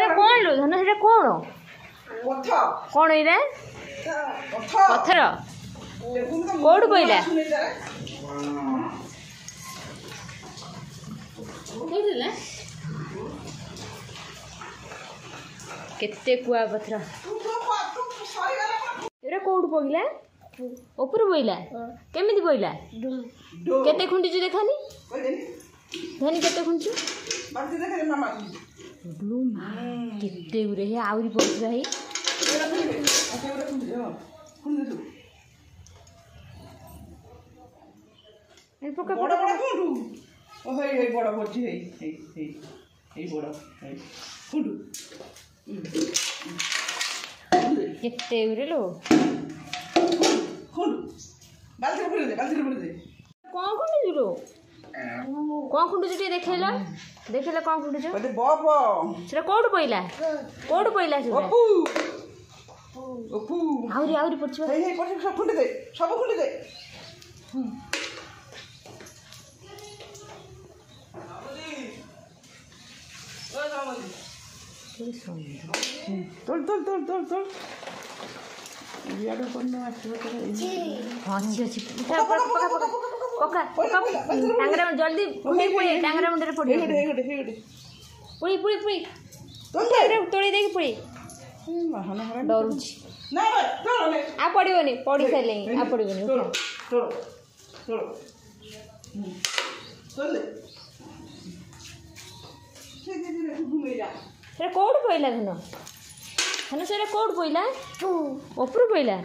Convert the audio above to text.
ସେଇଟା କ'ଣ ଲୋ ଧନ ସେଇଟା କ'ଣ କ'ଣ ଏଇଟା ପଥର କୋଉଠୁ ପଇଲା କେତେ କୁଆ ପଥର ଏଇଟା କୋଉଠୁ ପଇଲା ଉପରୁ ପଇଲା କେମିତି ପଇଲା କେତେ ଖୁଣ୍ଟିଛୁ ଦେଖାନି ଧନି କେତେ ଖୁଣ୍ଟିଛୁ କେତେ ଗୁରେ ହେ ଆହୁରି ପଡୁଛି ଭାଇ କେତେ ଗୁରେ लो କ'ଣ ଖୁଣ୍ଟୁଛୁ ଲୋ କ'ଣ ଖୁଣ୍ଟୁଛୁ ଟିକେ ଦେଖେଇଲ ଦେଖେଇଲ କ'ଣ ଖୁଣ୍ଟୁଛୁ ସେଟା କୋଉଠୁ ପଇଲା ସେଟା ଆହୁରି ଆହୁରି ପଡୁଛି जल्दी टांगरा मुंडे पुड़ी पुड़ी पुड़ी तोड़ी देगी पुड़ी डरुची आ पड़ोनी पड़ी सारे आ पड़ोनी कौट पड़ा धन धन से कौट पड़ा ऊपर पड़ा